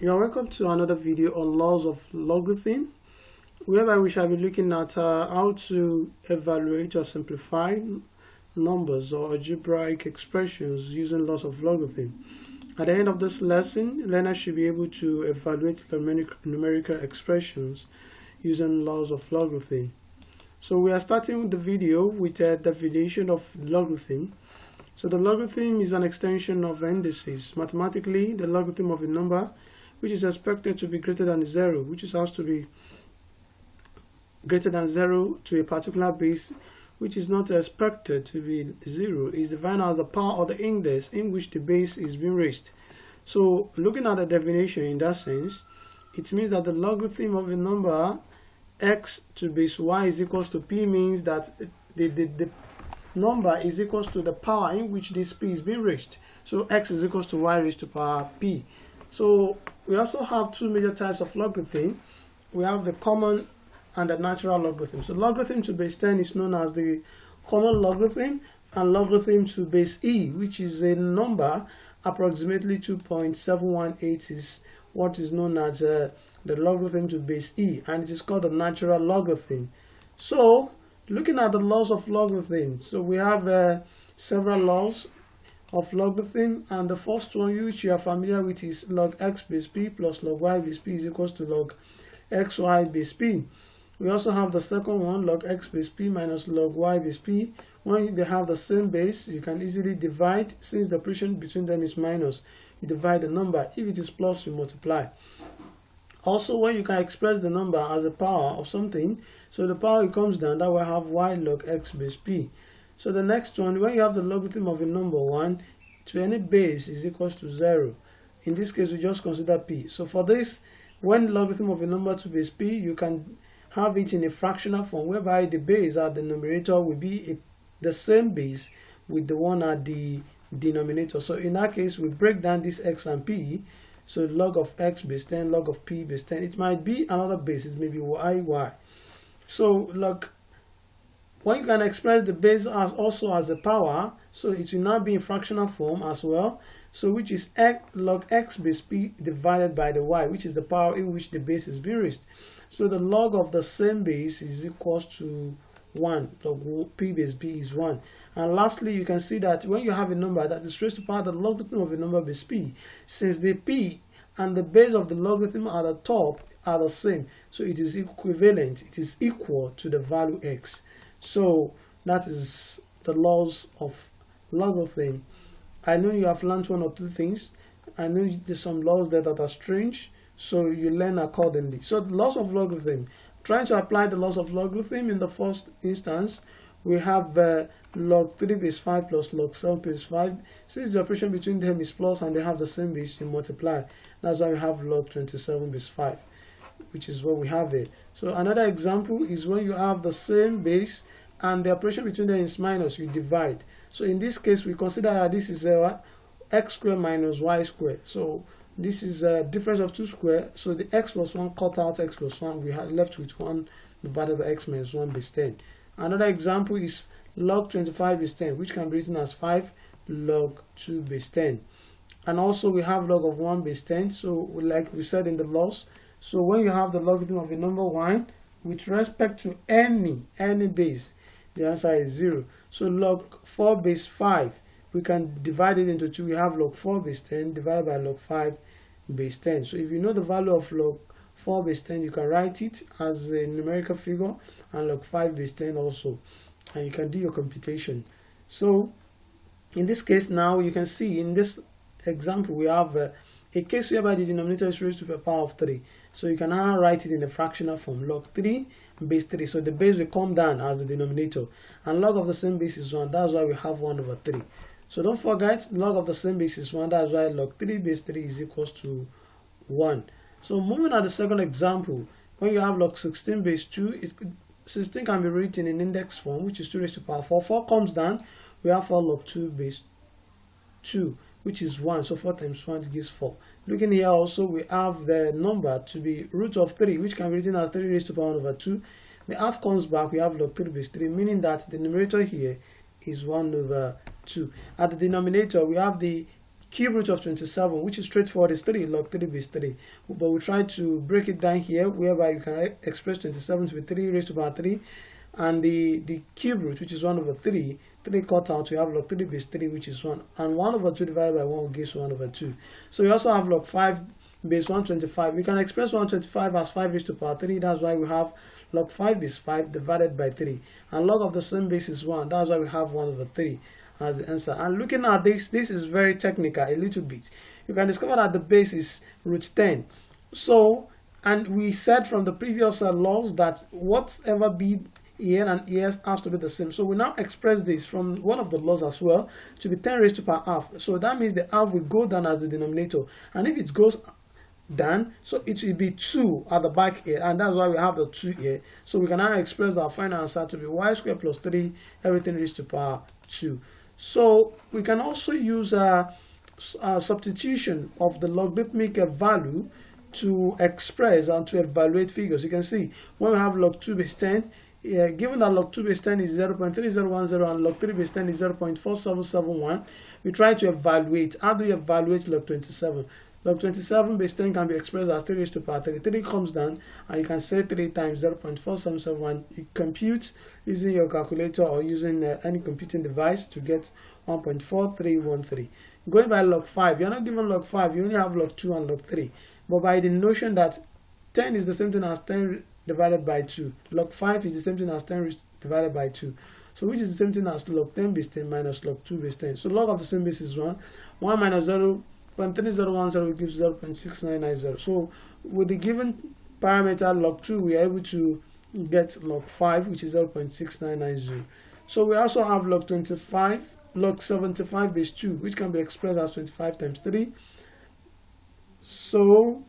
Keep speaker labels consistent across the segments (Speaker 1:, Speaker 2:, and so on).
Speaker 1: You are welcome to another video on laws of logarithm, whereby we shall be looking at how to evaluate or simplify numbers or algebraic expressions using laws of logarithm. At the end of this lesson, learners should be able to evaluate numerical expressions using laws of logarithm. So we are starting the video with a definition of logarithm. So the logarithm is an extension of indices. Mathematically, the logarithm of a number which is expected to be greater than 0, which is has to be greater than 0 to a particular base which is not expected to be 0, is defined as the power or the index in which the base is being raised. So looking at the definition in that sense, it means that the logarithm of a number x to base y is equals to p means that the number is equals to the power in which this p is being raised. So x is equals to y raised to power p. So we also have two major types of logarithm. We have the common and the natural logarithm. So logarithm to base 10 is known as the common logarithm, and logarithm to base e, which is a number approximately 2.718, is what is known as the logarithm to base e, and it is called the natural logarithm. So looking at the laws of logarithm, so we have several laws of logarithm, and the first one which you are familiar with is log x base p plus log y base p is equals to log xy base p. We also have the second one, log x base p minus log y base p. When they have the same base, you can easily divide. Since the operation between them is minus, you divide the number. If it is plus, you multiply. Also, when you can express the number as a power of something, so the power it comes down, that will have y log x base p. So the next one, when you have the logarithm of a number 1 to any base is equals to 0. In this case, we just consider p. So for this, when logarithm of a number to base p, you can have it in a fractional form, whereby the base at the numerator will be the same base with the one at the denominator. So in that case, we break down this x and p. So log of x base 10, log of p base 10. It might be another base, it may be y. So when you can express the base as also as a power, so it will now be in fractional form as well. So which is log x base p divided by the y, which is the power in which the base is being raised. So the log of the same base is equals to 1. Log p base p is 1. And lastly, you can see that when you have a number that is raised to power the logarithm of a number base p, since the p and the base of the logarithm at the top are the same, so it is equivalent, it is equal to the value x. So that is the laws of logarithm. I know you have learned one or two things. I know there's some laws there that are strange, so you learn accordingly. So the laws of logarithm. Trying to apply the laws of logarithm in the first instance, we have log 3 base 5 plus log 7 base 5. Since the operation between them is plus and they have the same base, you multiply. That's why we have log 27 base 5, which is what we have here. So another example is when you have the same base and the operation between them is minus, you divide. So in this case, we consider that this is x squared minus y squared. So this is a difference of 2 squared. So the x plus 1 cut out x plus 1. We are left with 1 divided by x minus 1 base 10. Another example is log 25 base 10, which can be written as 5 log 2 base 10. And also we have log of 1 base 10. So like we said in the laws, so when you have the logarithm of a number 1 with respect to any base, the answer is 0. So log 4 base 5, we can divide it into 2. We have log 4 base 10 divided by log 5 base 10. So if you know the value of log 4 base 10, you can write it as a numerical figure, and log 5 base 10 also, and you can do your computation. So in this case now, you can see in this example we have a case whereby the denominator is raised to the power of 3. So you can now write it in a fractional form, log 3 base 3. So the base will come down as the denominator, and log of the same base is 1. That's why we have 1 over 3. So don't forget, log of the same base is 1. That's why log 3 base 3 is equals to 1. So moving at the second example, when you have log 16 base 2, 16 can be written in index form, which is 2 raised to power 4. 4 comes down, we have 4 log 2 base 2, which is 1. So 4 times 1 gives 4. Looking here also, we have the number to be root of 3, which can be written as 3 raised to power 1 over 2. The half comes back, we have log 3 base 3, meaning that the numerator here is 1 over 2. At the denominator, we have the cube root of 27, which is straightforward, is 3, log 3 base 3. But we try to break it down here, whereby you can express 27 to be 3 raised to power 3, and the cube root, which is 1 over 3, 3 cut out, we have log 3 base 3, which is 1, and 1 over 2 divided by 1 gives 1 over 2. So we also have log 5 base 125. We can express 125 as 5 raised to power 3, that's why we have log 5 base 5 divided by 3, and log of the same base is 1, that's why we have 1 over 3 as the answer. And looking at this is very technical a little bit. You can discover that the base is root 10. So, and we said from the previous laws that whatever be here and here has to be the same. So we now express this from one of the laws as well to be 10 raised to power half. So that means the half will go down as the denominator, and if it goes down, so it will be 2 at the back here, and that's why we have the 2 here. So we can now express our final answer to be y squared plus 3 everything raised to power 2. So we can also use a substitution of the logarithmic value to express and to evaluate figures. You can see when we have log 2 base 10, given that log 2 base 10 is 0.3010 and log 3 base 10 is 0.4771, we try to evaluate. How do you evaluate log 27? Log 27 base 10 can be expressed as 3 raised to power 3. 3 comes down, and you can say 3 times 0.4771. You compute using your calculator or using any computing device to get 1.4313. Going by log 5, you're not given log 5, you only have log 2 and log 3. But by the notion that 10 is the same thing as 10 divided by 2, log 5 is the same thing as 10 divided by 2. So which is the same thing as log 10 base 10 minus log 2 base 10. So log of the same base is 1. 1 minus 0.3010 gives 0.6990. So with the given parameter log 2, we are able to get log 5, which is 0.6990. So we also have log 75 base 2, which can be expressed as 25 times 3. So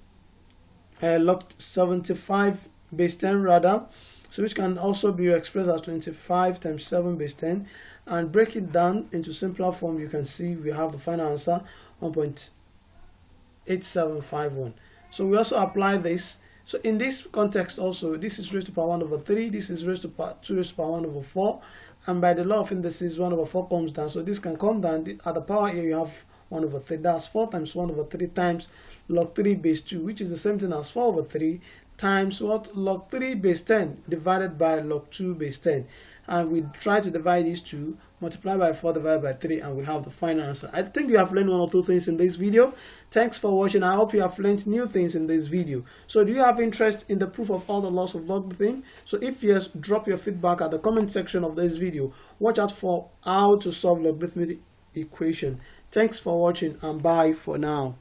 Speaker 1: log 75 base 10 rather, so which can also be expressed as 25 times 7 base 10, and break it down into simpler form. You can see we have the final answer 1.8751. So we also apply this. So in this context also, this is raised to power 1 over 3, this is raised to power 2 raised to power 1 over 4, and by the law of indices 1 over 4 comes down, so this can come down. At the power here you have 1 over 3, that's 4 times 1 over 3 times log 3 base 2, which is the same thing as 4 over 3 times what? Log 3 base 10 divided by log 2 base 10. And we try to divide these two, multiply by 4 divided by 3, and we have the final answer. I think you have learned 1 or 2 things in this video. Thanks for watching. I hope you have learned new things in this video. So do you have interest in the proof of all the laws of logarithm? So if yes, drop your feedback at the comment section of this video. Watch out for how to solve logarithmic equation. Thanks for watching, and bye for now.